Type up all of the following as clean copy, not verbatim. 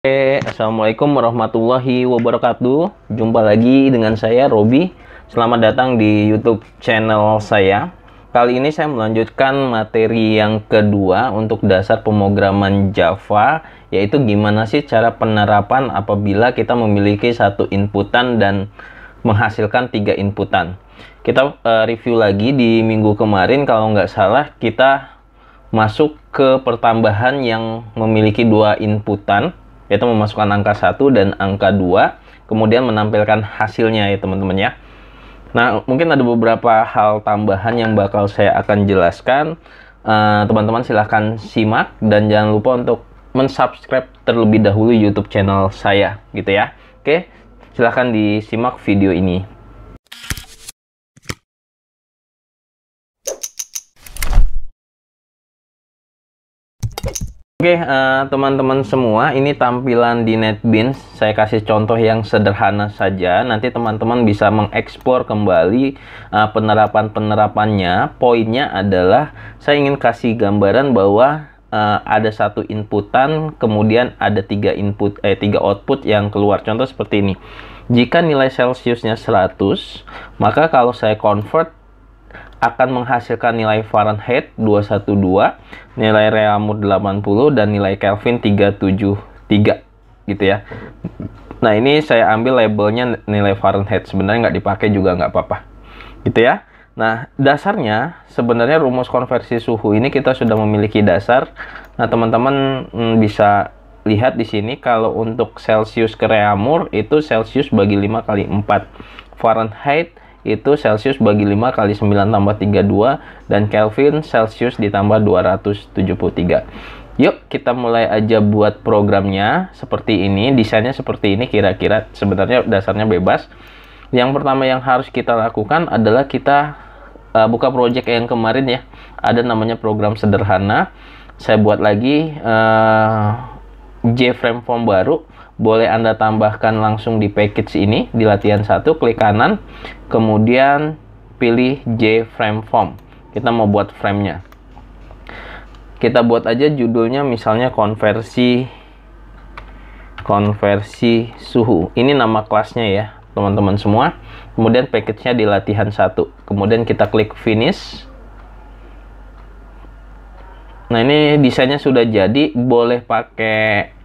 Assalamualaikum warahmatullahi wabarakatuh. Jumpa lagi dengan saya Robi. Selamat datang di YouTube channel saya. Kali ini saya melanjutkan materi yang kedua untuk dasar pemrograman Java, yaitu gimana sih cara penerapan apabila kita memiliki satu inputan dan menghasilkan 3 inputan. Kita review lagi di minggu kemarin, kalau nggak salah kita masuk ke pertambahan yang memiliki 2 inputan, yaitu memasukkan angka 1 dan angka 2, kemudian menampilkan hasilnya ya teman-teman ya. Nah, mungkin ada beberapa hal tambahan yang bakal saya akan jelaskan. Teman-teman silahkan simak dan jangan lupa untuk mensubscribe terlebih dahulu YouTube channel saya gitu ya. Oke, silahkan disimak video ini. Oke, teman-teman semua, ini tampilan di NetBeans. Saya kasih contoh yang sederhana saja. Nanti teman-teman bisa mengeksplor kembali penerapan-penerapannya. Poinnya adalah saya ingin kasih gambaran bahwa ada satu inputan, kemudian ada 3 output yang keluar. Contoh seperti ini. Jika nilai Celsiusnya 100, maka kalau saya convert akan menghasilkan nilai Fahrenheit 212, nilai Reaumur 80, dan nilai Kelvin 373 gitu ya. Nah, ini saya ambil labelnya nilai Fahrenheit, sebenarnya nggak dipakai juga nggak apa-apa gitu ya. Nah, dasarnya sebenarnya rumus konversi suhu ini kita sudah memiliki dasar. Nah, teman-teman bisa lihat di sini kalau untuk Celsius ke Reaumur itu Celsius bagi 5 kali 4, Fahrenheit itu Celsius bagi 5 kali 9 tambah 32, dan Kelvin Celsius ditambah 273. Yuk kita mulai aja buat programnya seperti ini. Desainnya seperti ini kira-kira, sebenarnya dasarnya bebas. Yang pertama yang harus kita lakukan adalah kita buka project yang kemarin ya. Ada namanya program sederhana. Saya buat lagi JFrame form baru. Boleh Anda tambahkan langsung di package ini, di latihan 1, klik kanan, kemudian pilih JFrame form. Kita mau buat frame-nya. Kita buat aja judulnya misalnya konversi suhu. Ini nama kelasnya ya, teman-teman semua. Kemudian package-nya di latihan 1. Kemudian kita klik finish. Nah, ini desainnya sudah jadi, boleh pakai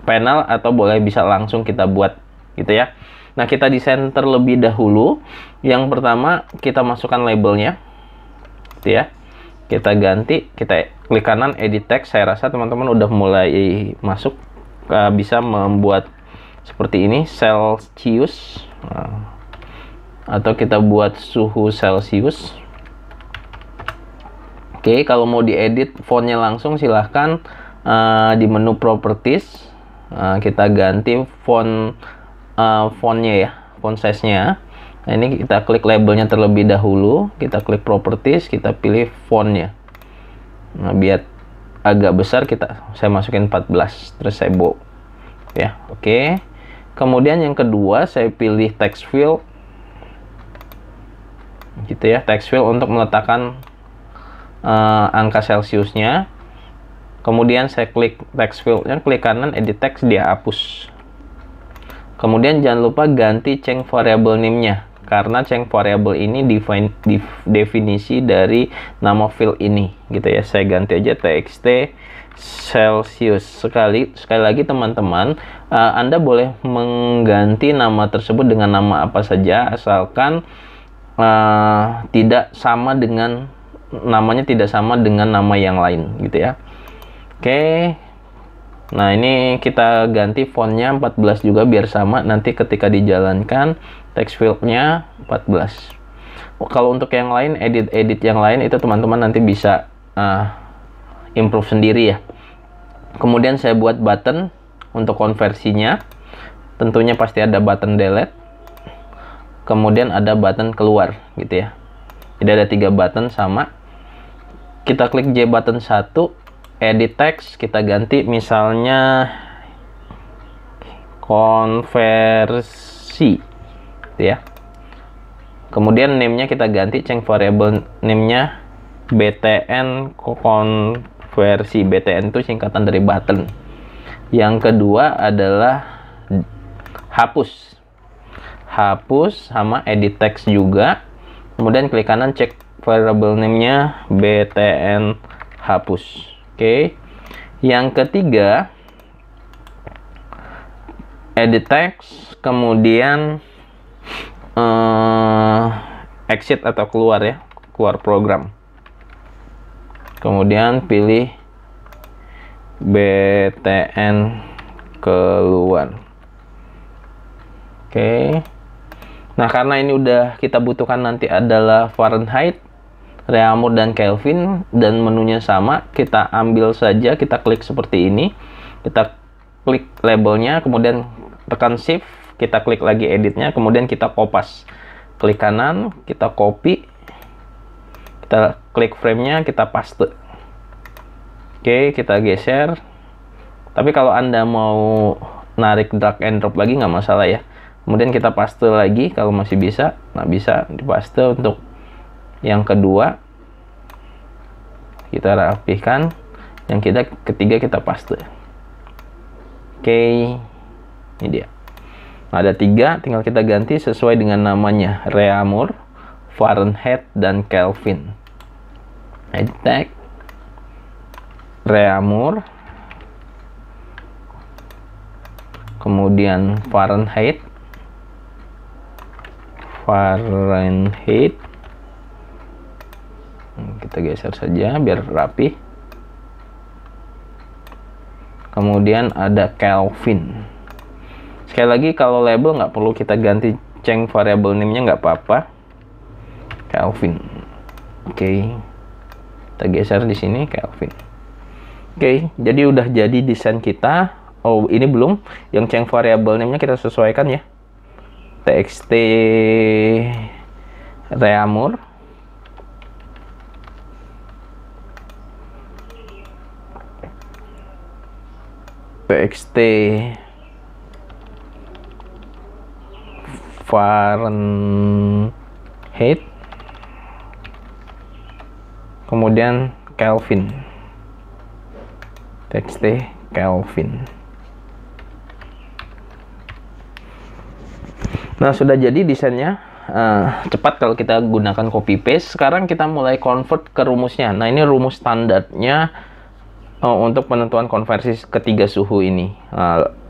panel atau boleh bisa langsung kita buat gitu ya. Nah, kita desain terlebih dahulu. Yang pertama kita masukkan labelnya gitu ya. Kita ganti, kita klik kanan edit text. Saya rasa teman-teman udah mulai masuk, bisa membuat seperti ini, Celsius, atau kita buat suhu Celsius. Oke, kalau mau diedit fontnya langsung silahkan di menu properties. Kita ganti fontnya ya, font size-nya. Nah, ini kita klik labelnya terlebih dahulu, kita klik properties, kita pilih fontnya. Nah, biar agak besar saya masukin 14, terus saya bold ya. Oke. Kemudian yang kedua saya pilih text field gitu ya, text field untuk meletakkan angka Celsiusnya. Kemudian saya klik text field-nya, klik kanan edit text, dia hapus. Kemudian jangan lupa ganti change variable name-nya, karena change variable ini definisi dari nama field ini gitu ya. Saya ganti aja txt Celsius. Sekali lagi teman-teman, Anda boleh mengganti nama tersebut dengan nama apa saja, asalkan namanya tidak sama dengan nama yang lain gitu ya. Oke. Nah, ini kita ganti fontnya 14 juga biar sama, nanti ketika dijalankan text field-nya 14. Kalau untuk yang lain, edit yang lain itu teman-teman nanti bisa improve sendiri ya. Kemudian saya buat button untuk konversinya. Tentunya pasti ada button delete. Kemudian ada button keluar gitu ya. Jadi ada 3 button sama. Kita klik J button 1. Edit text, kita ganti misalnya konversi gitu ya. Kemudian name-nya kita ganti, change variable name-nya btn konversi. BTN itu singkatan dari button. Yang kedua adalah hapus. Hapus sama edit text juga. Kemudian klik kanan, cek variable name-nya btn hapus. Oke. Yang ketiga, edit text, kemudian exit atau keluar ya, keluar program. Kemudian pilih btn keluar. Oke. Nah, karena ini udah kita butuhkan nanti adalah Fahrenheit, Reaumur, dan Kelvin, dan menunya sama, kita ambil saja, kita klik seperti ini, kita klik labelnya, kemudian tekan shift, kita klik lagi editnya, kemudian kita kopas, klik kanan, kita copy, kita klik frame-nya, kita paste. Oke, kita geser. Tapi kalau Anda mau narik drag and drop lagi nggak masalah ya. Kemudian kita paste lagi kalau masih bisa. Nah, bisa dipaste untuk yang kedua. Kita rapihkan. Yang ketiga kita paste. Oke, ini dia. Nah, ada 3, tinggal kita ganti sesuai dengan namanya. Reaumur, Fahrenheit, dan Kelvin. Edit text, Reaumur, kemudian Fahrenheit, kita geser saja biar rapi. Kemudian ada Kelvin. Sekali lagi, kalau label nggak perlu kita ganti, change variable name-nya nggak apa-apa. Kelvin. Oke. Kita geser di sini Kelvin. Oke, jadi udah jadi desain kita. Oh, ini belum. Yang change variable name-nya kita sesuaikan ya. txt Reaumur, txt Fahrenheit, kemudian Kelvin, txt Kelvin. Nah, sudah jadi desainnya. Cepat kalau kita gunakan copy paste. Sekarang kita mulai convert ke rumusnya. Nah, ini rumus standarnya untuk penentuan konversi ketiga suhu ini.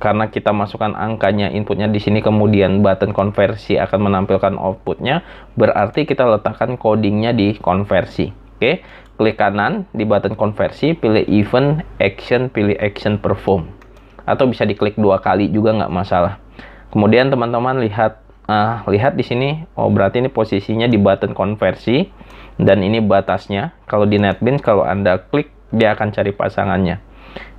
Karena kita masukkan angkanya, inputnya di sini, kemudian button konversi akan menampilkan outputnya, berarti kita letakkan codingnya di konversi. Oke, klik kanan di button konversi, pilih event, action, pilih action perform. Atau bisa diklik 2 kali juga nggak masalah. Kemudian teman-teman lihat di sini, oh berarti ini posisinya di button konversi dan ini batasnya. Kalau di NetBeans, kalau Anda klik, dia akan cari pasangannya.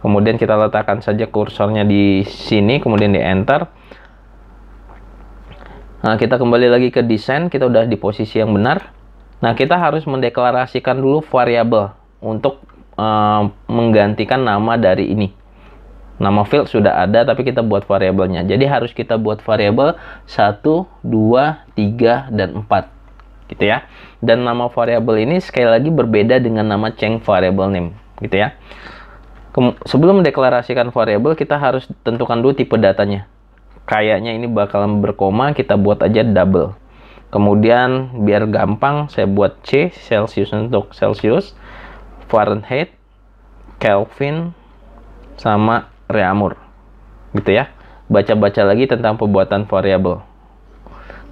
Kemudian kita letakkan saja kursornya di sini, kemudian di enter. Nah, kita kembali lagi ke desain, kita udah di posisi yang benar. Nah, kita harus mendeklarasikan dulu variabel untuk menggantikan nama dari ini. Nama field sudah ada, tapi kita buat variabelnya. Jadi harus kita buat variabel 1, 2, 3, dan 4. Gitu ya. Dan nama variabel ini sekali lagi berbeda dengan nama change variable name. Gitu ya. Sebelum mendeklarasikan variabel, kita harus tentukan dulu tipe datanya. Kayaknya ini bakalan berkoma, kita buat aja double. Kemudian biar gampang, saya buat C, Celsius untuk Celsius, Fahrenheit, Kelvin, sama Reaumur, gitu ya. Baca-baca lagi tentang pembuatan variabel.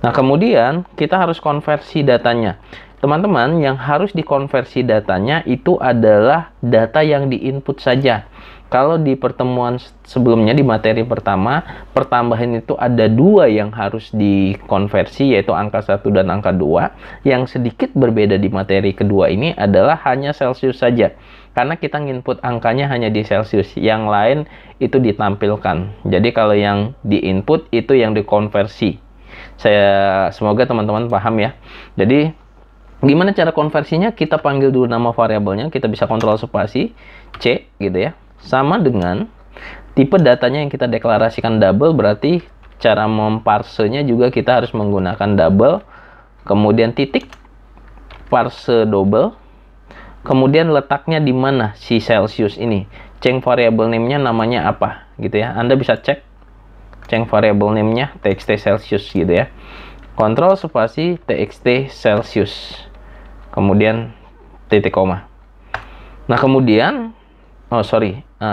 Nah, kemudian kita harus konversi datanya. Teman-teman, yang harus dikonversi datanya itu adalah data yang diinput saja. Kalau di pertemuan sebelumnya, di materi pertama, pertambahan itu ada 2 yang harus dikonversi, yaitu angka 1 dan angka 2. Yang sedikit berbeda di materi kedua ini adalah hanya Celsius saja. Karena kita nginput angkanya hanya di Celsius, yang lain itu ditampilkan. Jadi kalau yang diinput itu yang dikonversi. Semoga teman-teman paham ya. Jadi gimana cara konversinya? Kita panggil dulu nama variabelnya, kita bisa kontrol spasi C gitu ya. Sama dengan tipe datanya yang kita deklarasikan double, berarti cara memparsenya juga kita harus menggunakan double. Kemudian titik parse double. Kemudian letaknya di mana si Celsius ini? change variable name-nya namanya apa gitu ya. Anda bisa cek change variable name-nya txt Celsius gitu ya. Kontrol spasi txt Celsius. Kemudian titik koma. Nah, kemudian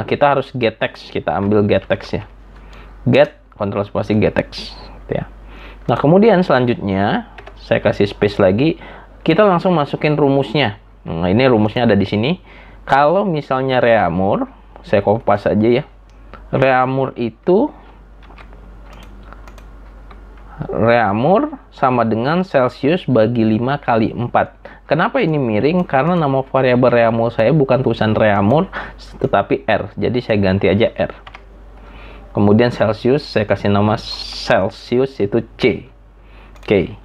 kita harus get text. Kita ambil get text ya. Get kontrol spasi get text gitu ya. Nah, kemudian selanjutnya saya kasih space lagi, kita langsung masukin rumusnya. Nah, ini rumusnya ada di sini. Kalau misalnya reamur, saya kopas aja ya. Reamur sama dengan Celsius bagi 5 kali 4. Kenapa ini miring? Karena nama variabel reamur saya bukan tulisan reamur, tetapi R. Jadi saya ganti aja R. Kemudian Celsius, saya kasih nama Celsius itu C. Oke.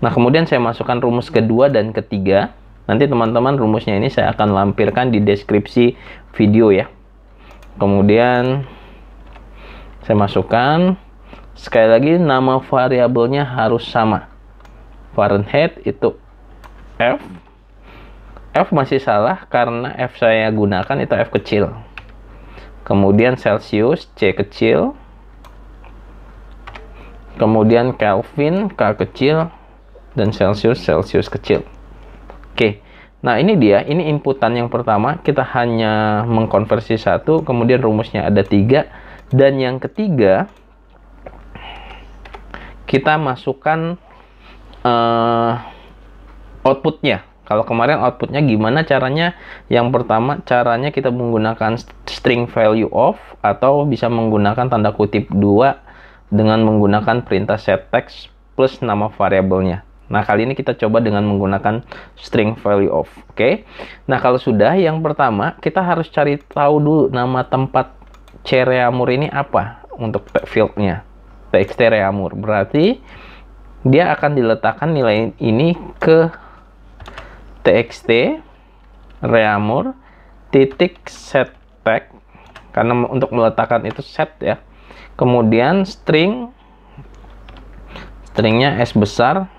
Nah, kemudian saya masukkan rumus kedua dan ketiga. Nanti teman-teman rumusnya ini saya akan lampirkan di deskripsi video ya. Kemudian saya masukkan, sekali lagi nama variabelnya harus sama. Fahrenheit itu F. F masih salah karena F saya gunakan itu F kecil. Kemudian Celsius C kecil. Kemudian Kelvin K kecil, dan Celsius kecil. Oke, nah ini dia, ini inputan yang pertama, kita hanya mengkonversi satu, kemudian rumusnya ada 3, dan yang ketiga kita masukkan outputnya. Kalau kemarin outputnya gimana caranya? Yang pertama caranya kita menggunakan string value of, atau bisa menggunakan tanda kutip 2 dengan menggunakan perintah set text plus nama variabelnya. Nah, kali ini kita coba dengan menggunakan string value of. Oke. Nah, kalau sudah, yang pertama kita harus cari tahu dulu nama tempat C reamur ini apa untuk fieldnya. txt reamur. Berarti dia akan diletakkan nilai ini ke txt reamur titik set tag, karena untuk meletakkan itu set ya. Kemudian stringnya S besar.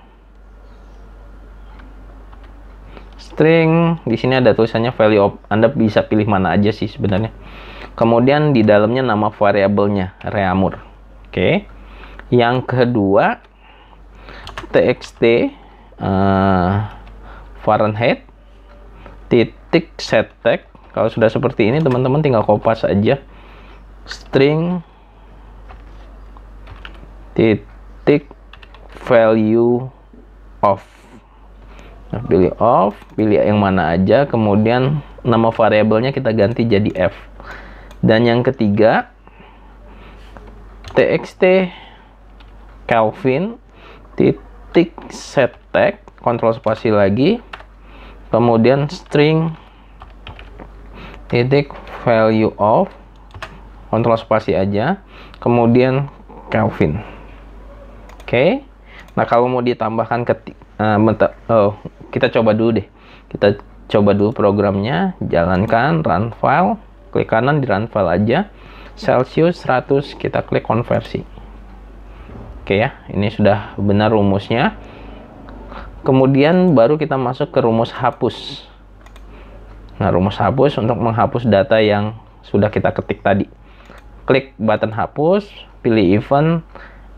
String di sini ada tulisannya value of. Anda bisa pilih mana aja sih sebenarnya. Kemudian di dalamnya nama variabelnya reamur. Oke. Yang kedua txt Fahrenheit titik set tag. Kalau sudah seperti ini teman-teman tinggal kopas aja. String titik value of. Nah, pilih yang mana aja, kemudian nama variabelnya kita ganti jadi F. Dan yang ketiga txt Kelvin titik set tag, kontrol spasi lagi, kemudian string titik value of, kontrol spasi aja, kemudian Kelvin. Oke. Nah, kalau mau ditambahkan kita coba dulu deh. Kita coba dulu programnya, jalankan, run file, klik kanan di run file aja. Celsius 100, kita klik konversi. Oke ya, ini sudah benar rumusnya. Kemudian baru kita masuk ke rumus hapus. Nah, rumus hapus untuk menghapus data yang sudah kita ketik tadi. Klik button hapus, pilih event,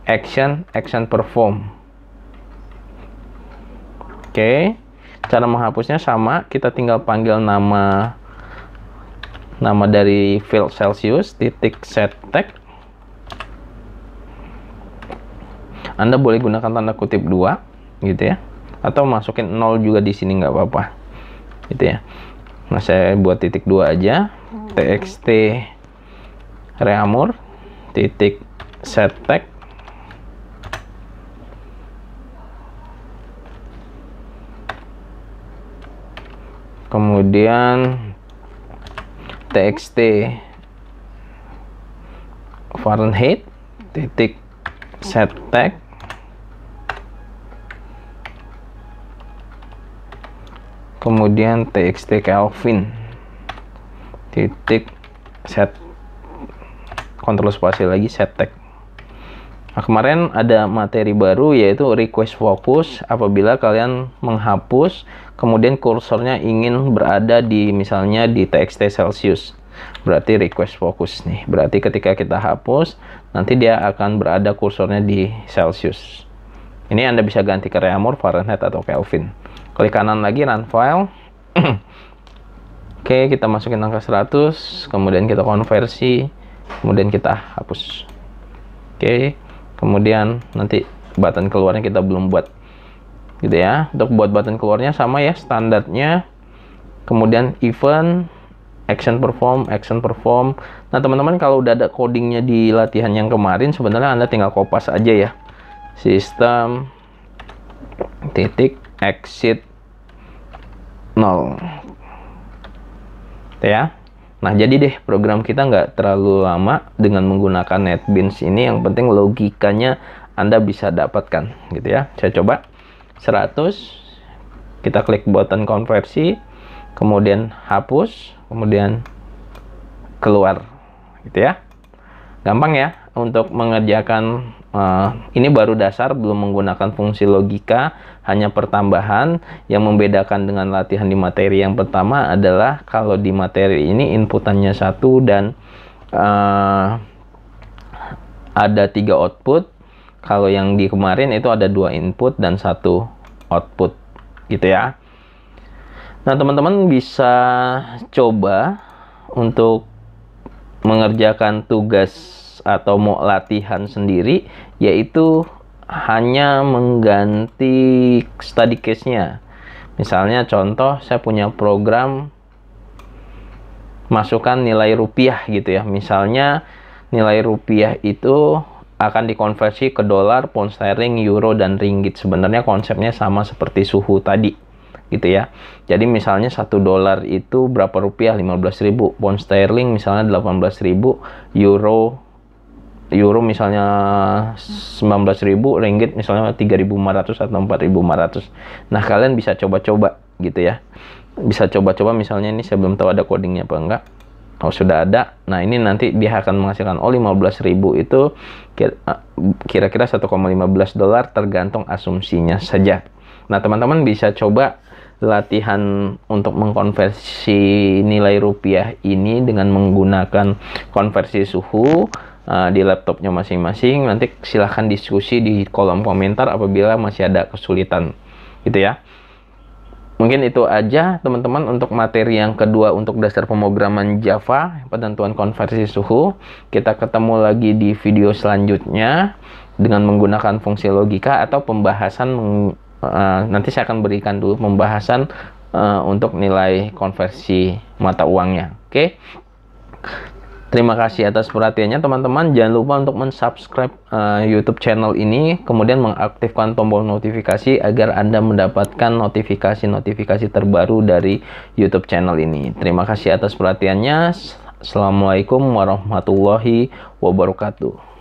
action perform. Oke, cara menghapusnya sama, kita tinggal panggil nama dari field Celsius titik set tag. Anda boleh gunakan tanda kutip 2 gitu ya, atau masukin 0 juga di sini nggak apa-apa gitu ya. Nah, saya buat titik 2 aja, txt reamur titik set tag. Kemudian txt Fahrenheit titik set tag. Kemudian txt Kelvin titik set, kontrol spasi lagi, set tag. Nah, kemarin ada materi baru yaitu request focus. Apabila kalian menghapus kemudian kursornya ingin berada di misalnya di txt Celsius. berarti request fokus nih. Berarti ketika kita hapus, nanti dia akan berada kursornya di Celsius. Ini Anda bisa ganti ke Reaumur, Fahrenheit, atau Kelvin. Klik kanan lagi, run file. Oke, kita masukin angka 100, kemudian kita konversi, kemudian kita hapus. Oke, kemudian nanti button keluarnya kita belum buat, gitu ya. Untuk buat button keluarnya sama ya, standarnya. Kemudian event, action perform. Nah teman-teman, kalau udah ada codingnya di latihan yang kemarin, sebenarnya Anda tinggal kopas aja ya. Sistem titik exit 0 ya. Nah jadi deh, program kita nggak terlalu lama dengan menggunakan NetBeans ini. Yang penting logikanya Anda bisa dapatkan, gitu ya. Saya coba 100, kita klik button konversi, kemudian hapus, kemudian keluar, gitu ya. Gampang ya untuk mengerjakan. Ini baru dasar, belum menggunakan fungsi logika, hanya pertambahan. Yang membedakan dengan latihan di materi yang pertama adalah kalau di materi ini inputannya 1 dan ada 3 output. Kalau yang di kemarin itu ada 2 input dan 1 output, gitu ya. Nah teman-teman bisa coba untuk mengerjakan tugas atau mau latihan sendiri, yaitu hanya mengganti study case-nya. Misalnya contoh, saya punya program masukkan nilai rupiah gitu ya. Misalnya nilai rupiah itu akan dikonversi ke dolar, pound sterling, euro, dan ringgit. Sebenarnya konsepnya sama seperti suhu tadi, gitu ya. Jadi misalnya 1 dolar itu berapa rupiah? 15.000. Pound sterling misalnya 18.000, euro misalnya 19.000, ringgit misalnya 3.500 atau 4.500. Nah kalian bisa coba-coba gitu ya, bisa coba-coba. Misalnya ini saya belum tahu ada codingnya apa enggak. Oh sudah ada. Nah ini nanti dia akan menghasilkan 15.000 itu kira-kira 1,15 dolar, tergantung asumsinya saja. Nah teman-teman bisa coba latihan untuk mengkonversi nilai rupiah ini dengan menggunakan konversi suhu di laptopnya masing-masing. Nanti silahkan diskusi di kolom komentar apabila masih ada kesulitan, gitu ya. Mungkin itu aja teman-teman untuk materi yang kedua untuk dasar pemrograman Java, penentuan konversi suhu. Kita ketemu lagi di video selanjutnya dengan menggunakan fungsi logika atau pembahasan. Nanti saya akan berikan dulu pembahasan untuk nilai konversi mata uangnya. Oke. Terima kasih atas perhatiannya teman-teman. Jangan lupa untuk mensubscribe YouTube channel ini, kemudian mengaktifkan tombol notifikasi agar Anda mendapatkan notifikasi-notifikasi terbaru dari YouTube channel ini. Terima kasih atas perhatiannya. Assalamualaikum warahmatullahi wabarakatuh.